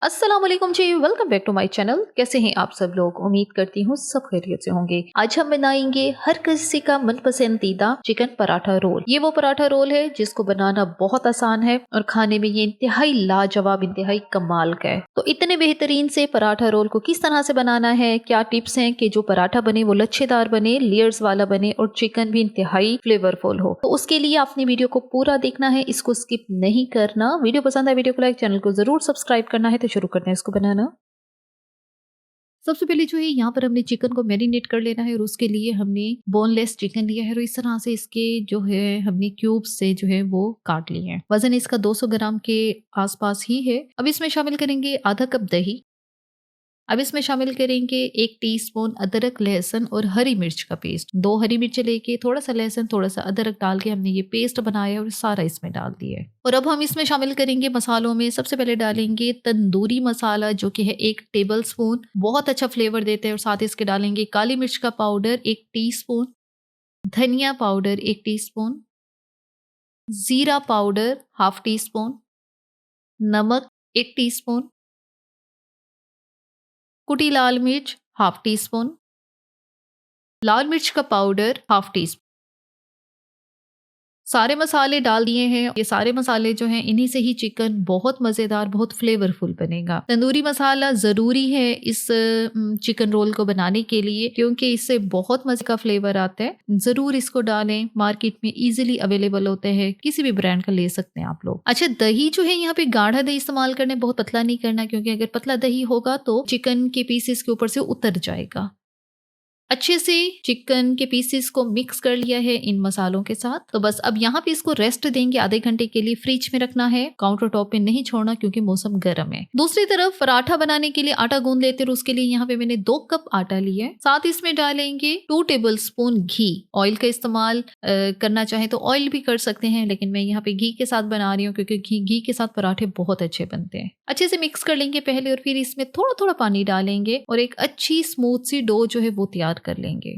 अस्सलाम वालेकुम जी, welcome back to my channel. कैसे हैं आप सब लोग? उम्मीद करती हूँ सब खैरियत से होंगे। आज हम बनाएंगे हर किसी का मनपसंदीदा चिकन पराठा रोल। ये वो पराठा रोल है जिसको बनाना बहुत आसान है और खाने में ये इंतहाई लाजवाब, इंतहाई कमाल का है। तो इतने बेहतरीन से पराठा रोल को किस तरह से बनाना है, क्या टिप्स हैं कि जो पराठा बने वो लच्छेदार बने, लेयर्स वाला बने और चिकन भी इंतहाई फ्लेवरफुल हो। तो उसके लिए आपने वीडियो को पूरा देखना है, इसको स्किप नहीं करना। वीडियो पसंद है वीडियो को लाइक, चैनल को जरूर सब्सक्राइब करना है। तो शुरू करते हैं इसको बनाना। सबसे पहले जो है यहाँ पर हमने चिकन को मैरिनेट कर लेना है और उसके लिए हमने बोनलेस चिकन लिया है और इस तरह से इसके जो है हमने क्यूब्स से जो है वो काट लिए हैं। वजन इसका 200 ग्राम के आसपास ही है। अब इसमें शामिल करेंगे आधा कप दही। अब इसमें शामिल करेंगे 1 टीस्पून अदरक, लहसुन और हरी मिर्च का पेस्ट। 2 हरी मिर्च लेके थोड़ा सा लहसुन, थोड़ा सा अदरक डाल के हमने ये पेस्ट बनाया और सारा इसमें डाल दिया है। और अब हम इसमें शामिल करेंगे मसालों में। सबसे पहले डालेंगे तंदूरी मसाला जो कि है 1 टेबल स्पून, बहुत अच्छा फ्लेवर देते हैं। और साथ ही इसके डालेंगे काली मिर्च का पाउडर 1 टीस्पून, धनिया पाउडर 1 टीस्पून, जीरा पाउडर हाफ टी स्पून, नमक 1 टीस्पून, कुटी लाल मिर्च हाफ टी स्पून, लाल मिर्च का पाउडर हाफ टी स्पून। सारे मसाले डाल दिए हैं। ये सारे मसाले जो हैं इन्हीं से ही चिकन बहुत मज़ेदार, बहुत फ्लेवरफुल बनेगा। तंदूरी मसाला ज़रूरी है इस चिकन रोल को बनाने के लिए क्योंकि इससे बहुत मज़े का फ्लेवर आता है। ज़रूर इसको डालें। मार्केट में इजीली अवेलेबल होते हैं, किसी भी ब्रांड का ले सकते हैं आप लोग। अच्छा, दही जो है यहाँ पे गाढ़ा दही इस्तेमाल करना, बहुत पतला नहीं करना क्योंकि अगर पतला दही होगा तो चिकन के पीसेस के ऊपर से उतर जाएगा। अच्छे से चिकन के पीसेस को मिक्स कर लिया है इन मसालों के साथ। तो बस अब यहाँ पे इसको रेस्ट देंगे आधे घंटे के लिए। फ्रिज में रखना है, काउंटर टॉप पे नहीं छोड़ना क्योंकि मौसम गर्म है। दूसरी तरफ पराठा बनाने के लिए आटा गूंद लेते हैं। उसके लिए यहाँ पे मैंने 2 कप आटा लिया है। साथ इसमें डालेंगे 2 टेबल स्पून घी। ऑयल का इस्तेमाल करना चाहे तो ऑयल भी कर सकते हैं, लेकिन मैं यहाँ पे घी के साथ बना रही हूँ क्योंकि घी के साथ पराठे बहुत अच्छे बनते हैं। अच्छे से मिक्स कर लेंगे पहले और फिर इसमें थोड़ा थोड़ा पानी डालेंगे और एक अच्छी स्मूथ सी डो जो है वो तैयार कर लेंगे।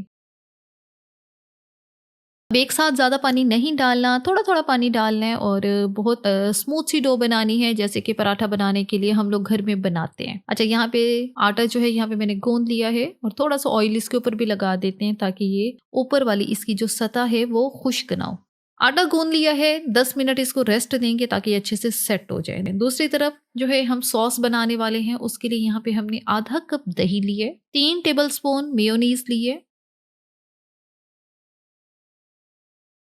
अब एक साथ ज़्यादा पानी नहीं डालना, थोड़ा थोड़ा पानी डालना है और बहुत स्मूथ सी डो बनानी है जैसे कि पराठा बनाने के लिए हम लोग घर में बनाते हैं। अच्छा, यहाँ पे आटा जो है यहाँ पे मैंने गूंद लिया है और थोड़ा सा ऑयल इसके ऊपर भी लगा देते हैं ताकि ये ऊपर वाली इसकी जो सतह है वो खुश्क ना हो। आटा गूंद लिया है, 10 मिनट इसको रेस्ट देंगे ताकि अच्छे से सेट हो जाए। दूसरी तरफ जो है हम सॉस बनाने वाले हैं, उसके लिए यहाँ पे हमने आधा कप दही लिए, 3 टेबल स्पून मेयोनीज लिए।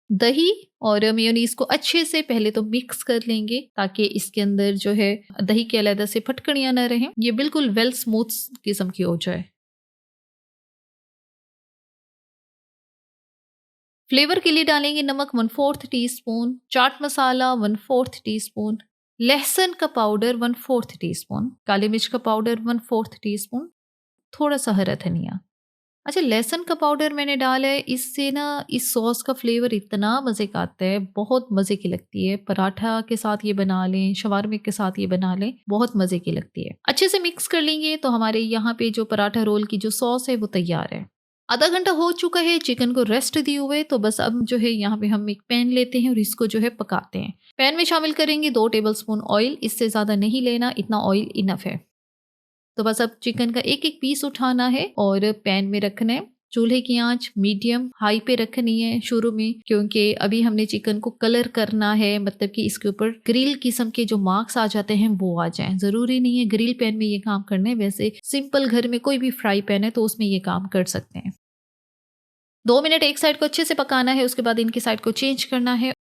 दही और मेयोनीज को अच्छे से पहले तो मिक्स कर लेंगे ताकि इसके अंदर जो है दही के अलग से फटकड़ियां न रहें, ये बिल्कुल वेल स्मूथ किस्म की हो जाए। फ्लेवर के लिए डालेंगे नमक 1/4 टीस्पून, चाट मसाला 1/4 टीस्पून, लहसुन का पाउडर 1/4 टीस्पून, काली मिर्च का पाउडर 1/4 टीस्पून, थोड़ा सा हरा धनिया। अच्छा, लहसुन का पाउडर मैंने डाला है, इससे ना इस सॉस का फ्लेवर इतना मज़े का आता है, बहुत मज़े की लगती है। पराठा के साथ ये बना लें, शवारमे के साथ ये बना लें, बहुत मज़े की लगती है। अच्छे से मिक्स कर लेंगे तो हमारे यहाँ पे जो पराठा रोल की जो सॉस है वो तैयार है। आधा घंटा हो चुका है चिकन को रेस्ट दिए हुए। तो बस अब जो है यहाँ पे हम एक पैन लेते हैं और इसको जो है पकाते हैं। पैन में शामिल करेंगे 2 टेबल स्पून ऑयल। इससे ज़्यादा नहीं लेना, इतना ऑयल इनफ है। तो बस अब चिकन का एक एक पीस उठाना है और पैन में रखना है। चूल्हे की आंच मीडियम हाई पे रखनी है शुरू में, क्योंकि अभी हमने चिकन को कलर करना है, मतलब कि इसके ऊपर ग्रिल किस्म के जो मार्क्स आ जाते हैं वो आ जाएं। जरूरी नहीं है ग्रिल पैन में ये काम करना है, वैसे सिंपल घर में कोई भी फ्राई पैन है तो उसमें ये काम कर सकते हैं। 2 मिनट एक साइड को अच्छे से पकाना है, उसके बाद इनकी साइड को चेंज करना है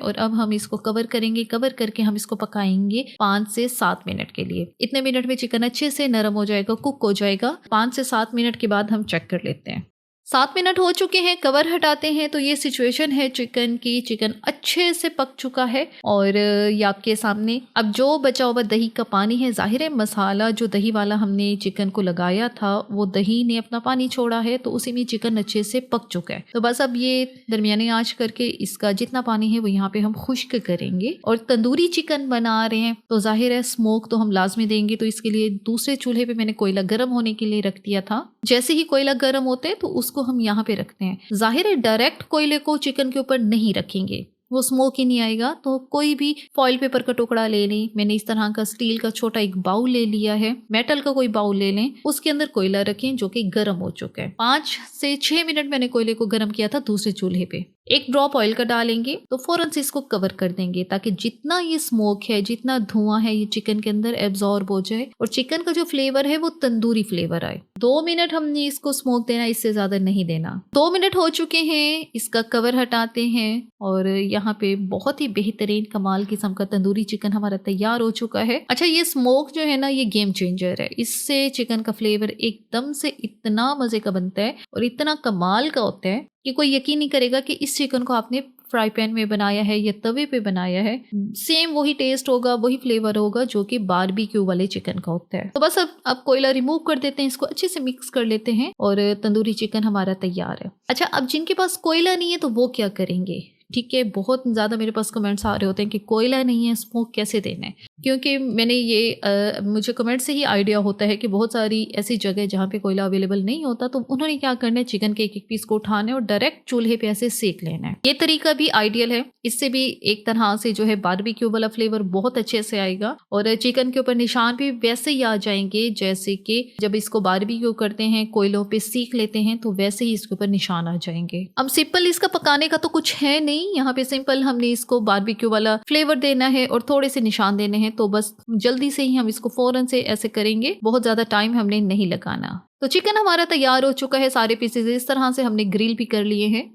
और अब हम इसको कवर करेंगे। कवर करके हम इसको पकाएंगे 5 से 7 मिनट के लिए। इतने मिनट में चिकन अच्छे से नरम हो जाएगा, कुक हो जाएगा। 5 से 7 मिनट के बाद हम चेक कर लेते हैं। 7 मिनट हो चुके हैं, कवर हटाते हैं तो ये सिचुएशन है चिकन की। चिकन अच्छे से पक चुका है और ये आपके सामने। अब जो बचा हुआ दही का पानी है, जाहिर है मसाला जो दही वाला हमने चिकन को लगाया था वो दही ने अपना पानी छोड़ा है, तो उसी में चिकन अच्छे से पक चुका है। तो बस अब ये दरमियानी आंच करके इसका जितना पानी है वो यहाँ पे हम खुश्क करेंगे। और तंदूरी चिकन बना रहे हैं तो जाहिर है स्मोक तो हम लाजमी देंगे, तो इसके लिए दूसरे चूल्हे पे मैंने कोयला गर्म होने के लिए रख दिया था। जैसे ही कोयला गर्म होते हैं तो उसको हम यहाँ पे रखते हैं। जाहिर है डायरेक्ट कोयले को चिकन के ऊपर नहीं रखेंगे, वो स्मोक ही नहीं आएगा। तो कोई भी फॉइल पेपर का टुकड़ा ले लें, मैंने इस तरह का स्टील का छोटा एक बाउल ले लिया है, मेटल का कोई बाउल ले लें, उसके अंदर कोयला रखें जो कि गर्म हो चुका है। 5 से 6 मिनट मैंने कोयले को गर्म किया था दूसरे चूल्हे पे। एक ड्रॉप ऑयल का डालेंगे तो फौरन से इसको कवर कर देंगे ताकि जितना ये स्मोक है, जितना धुआं है, ये चिकन के अंदर एब्जॉर्ब हो जाए और चिकन का जो फ्लेवर है वो तंदूरी फ्लेवर आए। 2 मिनट हमने इसको स्मोक देना, इससे ज्यादा नहीं देना। 2 मिनट हो चुके हैं, इसका कवर हटाते हैं और यहाँ पे बहुत ही बेहतरीन कमाल किस्म का तंदूरी चिकन हमारा तैयार हो चुका है। अच्छा, ये स्मोक जो है ना, ये गेम चेंजर है। इससे चिकन का फ्लेवर एकदम से इतना मजे का बनता है और इतना कमाल का होता है कि कोई यकीन नहीं करेगा कि इस चिकन को आपने फ्राई पैन में बनाया है या तवे पे बनाया है। सेम वही टेस्ट होगा, वही फ्लेवर होगा जो कि बारबेक्यू वाले चिकन का होता है। तो बस अब कोयला रिमूव कर देते हैं, इसको अच्छे से मिक्स कर लेते हैं और तंदूरी चिकन हमारा तैयार है। अच्छा, अब जिनके पास कोयला नहीं है तो वो क्या करेंगे? ठीक है, बहुत ज़्यादा मेरे पास कमेंट्स आ रहे होते हैं कि कोयला नहीं है, स्मोक कैसे देना है। क्योंकि मैंने ये मुझे कमेंट से ही आइडिया होता है कि बहुत सारी ऐसी जगह जहाँ पे कोयला अवेलेबल नहीं होता, तो उन्होंने क्या करना है, चिकन के एक एक पीस को उठाना है और डायरेक्ट चूल्हे पे ऐसे सेक लेना है। ये तरीका भी आइडियल है, इससे भी एक तरह से जो है बारबेक्यू वाला फ्लेवर बहुत अच्छे से आएगा और चिकन के ऊपर निशान भी वैसे ही आ जाएंगे जैसे कि जब इसको बारबेक्यू करते हैं, कोयलों पे सेक लेते हैं, तो वैसे ही इसके ऊपर निशान आ जाएंगे। अब सिंपल इसका पकाने का तो कुछ है नहीं, यहाँ पे सिंपल हमने इसको बारबेक्यू वाला फ्लेवर देना है और थोड़े से निशान देने हैं, तो बस जल्दी से ही हम इसको फौरन से ऐसे करेंगे, बहुत ज्यादा टाइम हमने नहीं लगाना। तो चिकन हमारा तैयार हो चुका है, सारे पीसेज इस तरह से हमने ग्रिल भी कर लिए हैं।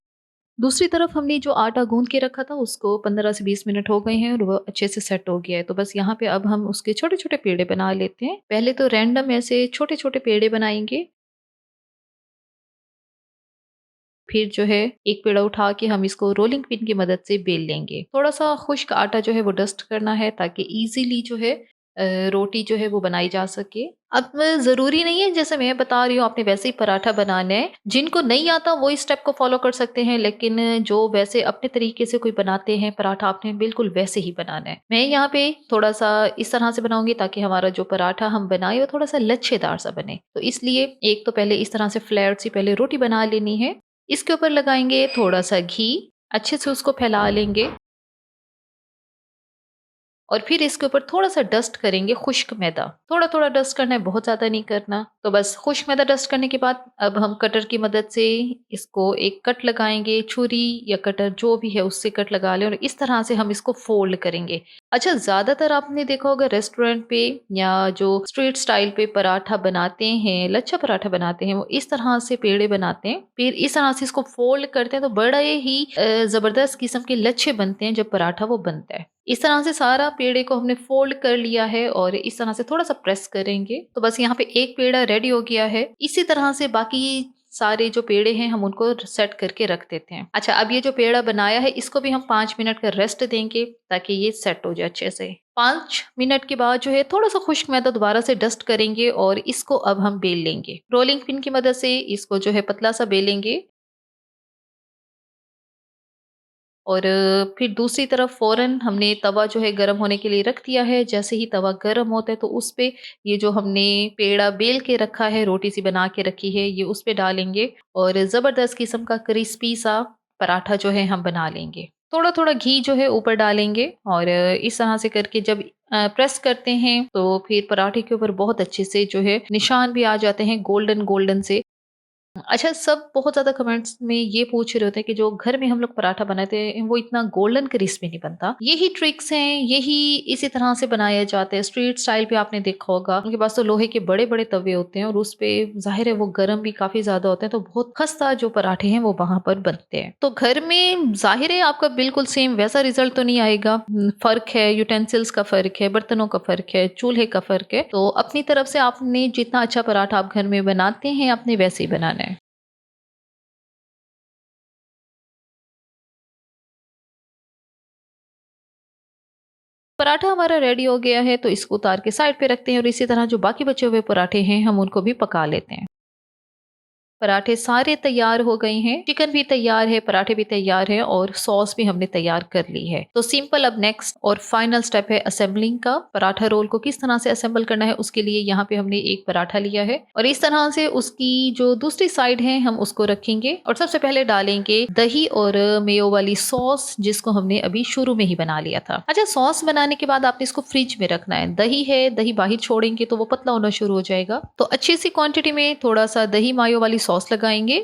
दूसरी तरफ हमने जो आटा गूंद के रखा था उसको 15 से 20 मिनट हो गए हैं और वो अच्छे से सेट हो गया है। तो बस यहाँ पे अब हम उसके छोटे छोटे पेड़े बना लेते हैं। पहले तो रैंडम ऐसे छोटे छोटे पेड़े बनाएंगे, फिर जो है एक पेड़ा उठा के हम इसको रोलिंग पिन की मदद से बेल लेंगे। थोड़ा सा खुश्क आटा जो है वो डस्ट करना है ताकि इजीली जो है रोटी जो है वो बनाई जा सके। अब जरूरी नहीं है जैसे मैं बता रही हूँ आपने वैसे ही पराठा बनाना है। जिनको नहीं आता वो इस स्टेप को फॉलो कर सकते हैं, लेकिन जो वैसे अपने तरीके से कोई बनाते हैं पराठा, आपने बिल्कुल वैसे ही बनाना है। मैं यहाँ पे थोड़ा सा इस तरह से बनाऊंगी ताकि हमारा जो पराठा हम बनाए वो थोड़ा सा लच्छेदार सा बने। तो इसलिए एक तो पहले इस तरह से फ्लैट सी पहले रोटी बना लेनी है। इसके ऊपर लगाएंगे थोड़ा सा घी, अच्छे से उसको फैला लेंगे और फिर इसके ऊपर थोड़ा सा डस्ट करेंगे खुश्क मैदा। थोड़ा थोड़ा डस्ट करना है, बहुत ज़्यादा नहीं करना। तो बस खुश्क मैदा डस्ट करने के बाद अब हम कटर की मदद से इसको एक कट लगाएंगे, छुरी या कटर जो भी है उससे कट लगा लें और इस तरह से हम इसको फोल्ड करेंगे। अच्छा, ज़्यादातर आपने देखा होगा रेस्टोरेंट पे या जो स्ट्रीट स्टाइल पे पराठा बनाते हैं, लच्छा पराठा बनाते हैं, वो इस तरह से पेड़े बनाते हैं, फिर इस तरह से इसको फोल्ड करते हैं तो बड़े ही ज़बरदस्त किस्म के लच्छे बनते हैं जब पराठा वो बनता है। इस तरह से सारा पेड़े को हमने फोल्ड कर लिया है और इस तरह से थोड़ा सा प्रेस करेंगे तो बस यहाँ पे एक पेड़ा रेडी हो गया है। इसी तरह से बाकी सारे जो पेड़े हैं हम उनको सेट करके रख देते हैं। अच्छा, अब ये जो पेड़ा बनाया है इसको भी हम 5 मिनट का रेस्ट देंगे ताकि ये सेट हो जाए अच्छे से। 5 मिनट के बाद जो है थोड़ा सा खुश्क मैदा दोबारा से डस्ट करेंगे और इसको अब हम बेल लेंगे। रोलिंग पिन की मदद से इसको जो है पतला सा बेलेंगे और फिर दूसरी तरफ फ़ौरन हमने तवा जो है गरम होने के लिए रख दिया है। जैसे ही तवा गरम होता है तो उस पे ये जो हमने पेड़ा बेल के रखा है, रोटी सी बना के रखी है, ये उस पे डालेंगे और ज़बरदस्त किस्म का क्रिस्पी सा पराठा जो है हम बना लेंगे। थोड़ा-थोड़ा घी जो है ऊपर डालेंगे और इस तरह से करके जब प्रेस करते हैं तो फिर पराठे के ऊपर बहुत अच्छे से जो है निशान भी आ जाते हैं गोल्डन गोल्डन से। अच्छा, सब बहुत ज़्यादा कमेंट्स में ये पूछ रहे होते हैं कि जो घर में हम लोग पराठा बनाते हैं वो इतना गोल्डन क्रिस्पी नहीं बनता। यही ट्रिक्स हैं, यही इसी तरह से बनाया जाता है। स्ट्रीट स्टाइल पे आपने देखा होगा उनके पास तो लोहे के बड़े-बड़े तवे होते हैं और उस पे ज़ाहिर है वो गर्म भी काफ़ी ज़्यादा होते हैं, तो बहुत खस्ता जो पराठे हैं वो वहाँ पर बनते हैं। तो घर में ज़ाहिर है आपका बिल्कुल सेम वैसा रिज़ल्ट तो नहीं आएगा। फ़र्क है, यूटेंसिल्स का फ़र्क है, बर्तनों का फ़र्क है, चूल्हे का फ़र्क है। तो अपनी तरफ से आपने जितना अच्छा पराठा आप घर में बनाते हैं आपने वैसे ही बनाना है। पराठा हमारा रेडी हो गया है तो इसको उतार के साइड पे रखते हैं और इसी तरह जो बाकी बचे हुए पराठे हैं हम उनको भी पका लेते हैं। पराठे सारे तैयार हो गए हैं, चिकन भी तैयार है, पराठे भी तैयार है और सॉस भी हमने तैयार कर ली है। तो सिंपल अब नेक्स्ट और फाइनल स्टेप है असेंबलिंग का। पराठा रोल को किस तरह से असेंबल करना है उसके लिए यहाँ पे हमने एक पराठा लिया है और इस तरह से उसकी जो दूसरी साइड है हम उसको रखेंगे और सबसे पहले डालेंगे दही और मेयो वाली सॉस जिसको हमने अभी शुरू में ही बना लिया था। अच्छा, सॉस बनाने के बाद आपने इसको फ्रिज में रखना है। दही है, दही बाहर छोड़ेंगे तो वो पतला होना शुरू हो जाएगा। तो अच्छी सी क्वांटिटी में थोड़ा सा दही मायो वाली सॉस लगाएंगे।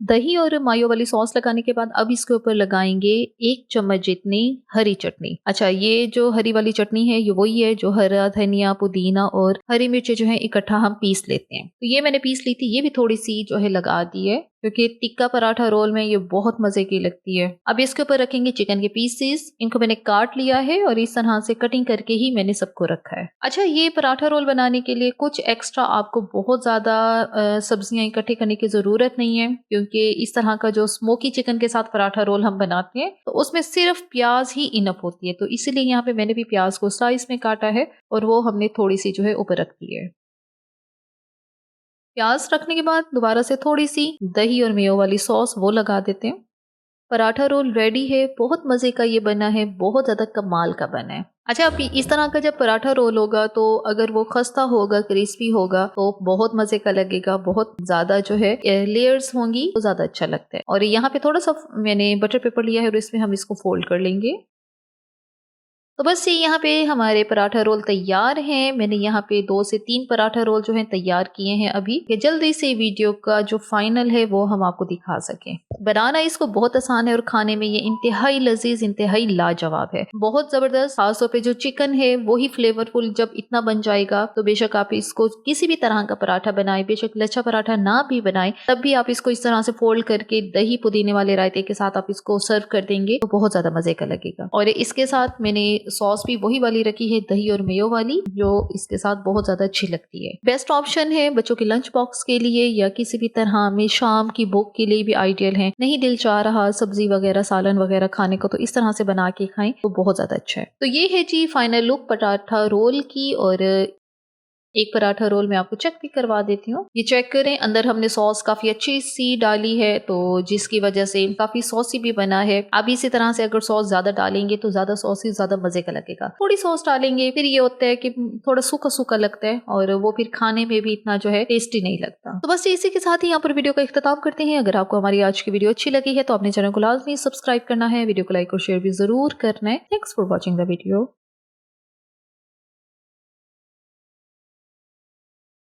दही और मायो वाली सॉस लगाने के बाद अब इसके ऊपर लगाएंगे 1 चम्मच जितनी हरी चटनी। अच्छा, ये जो हरी वाली चटनी है ये वही है जो हरा धनिया, पुदीना और हरी मिर्ची जो है इकट्ठा हम पीस लेते हैं। तो ये मैंने पीस ली थी, ये भी थोड़ी सी जो है लगा दी है क्योंकि टिक्का पराठा रोल में ये बहुत मजे की लगती है। अब इसके ऊपर रखेंगे चिकन के पीसेस। इनको मैंने काट लिया है और इस तरह से कटिंग करके ही मैंने सबको रखा है। अच्छा, ये पराठा रोल बनाने के लिए कुछ एक्स्ट्रा आपको बहुत ज्यादा सब्जियां इकट्ठी करने की जरूरत नहीं है क्योंकि इस तरह का जो स्मोकी चिकन के साथ पराठा रोल हम बनाते हैं तो उसमें सिर्फ प्याज ही इनफ होती है। तो इसीलिए यहाँ पे मैंने भी प्याज को स्लाइस में काटा है और वो हमने थोड़ी सी जो है ऊपर रख दी है। प्याज रखने के बाद दोबारा से थोड़ी सी दही और मेयो वाली सॉस वो लगा देते हैं। पराठा रोल रेडी है, बहुत मजे का ये बना है, बहुत ज्यादा कमाल का बना है। अच्छा, अब इस तरह का जब पराठा रोल होगा तो अगर वो खस्ता होगा, क्रिस्पी होगा तो बहुत मजे का लगेगा, बहुत ज्यादा जो है लेयर्स होंगी तो ज्यादा अच्छा लगता है। और यहाँ पे थोड़ा सा मैंने बटर पेपर लिया है और इसमें हम इसको फोल्ड कर लेंगे। तो बस ये यहाँ पे हमारे पराठा रोल तैयार हैं। मैंने यहाँ पे 2 से 3 पराठा रोल जो है तैयार किए हैं अभी, कि जल्दी से वीडियो का जो फाइनल है वो हम आपको दिखा सकें। बनाना इसको बहुत आसान है और खाने में ये इंतहाई लजीज, इंतहाई लाजवाब है, बहुत जबरदस्त। खासतौर पे जो चिकन है वो ही फ्लेवरफुल जब इतना बन जाएगा तो बेशक आप इसको किसी भी तरह का पराठा बनाए, बेशक लच्छा पराठा ना भी बनाए तब भी आप इसको इस तरह से फोल्ड करके दही पुदीने वाले रायते के साथ आप इसको सर्व कर देंगे तो बहुत ज्यादा मजे का लगेगा। और इसके साथ मैंने सॉस भी वही वाली रखी है, दही और मेयो वाली, जो इसके साथ बहुत ज्यादा अच्छी लगती है। बेस्ट ऑप्शन है बच्चों के लंच बॉक्स के लिए या किसी भी तरह में शाम की भूख के लिए भी आइडियल है। नहीं दिल चाह रहा सब्जी वगैरह सालन वगैरह खाने को तो इस तरह से बना के खाएं तो बहुत ज्यादा अच्छा है। तो ये है जी फाइनल लुक पराठा रोल की। और एक पराठा रोल मैं आपको चेक भी करवा देती हूँ। ये चेक करें, अंदर हमने सॉस काफी अच्छी सी डाली है तो जिसकी वजह से काफी सॉसी भी बना है। अब इसी तरह से अगर सॉस ज्यादा डालेंगे तो ज्यादा सॉसी ज्यादा मजे का लगेगा। थोड़ी सॉस डालेंगे फिर ये होता है कि थोड़ा सूखा सूखा लगता है और वो फिर खाने में भी इतना जो है टेस्टी नहीं लगता। तो बस इसी के साथ ही यहाँ पर वीडियो का इख्तिताम करते हैं। अगर आपको हमारी आज की वीडियो अच्छी लगी है तो अपने चैनल को लाजमी सब्सक्राइब करना है, वीडियो को लाइक और शेयर भी जरूर करना है। Thanks for watching the video.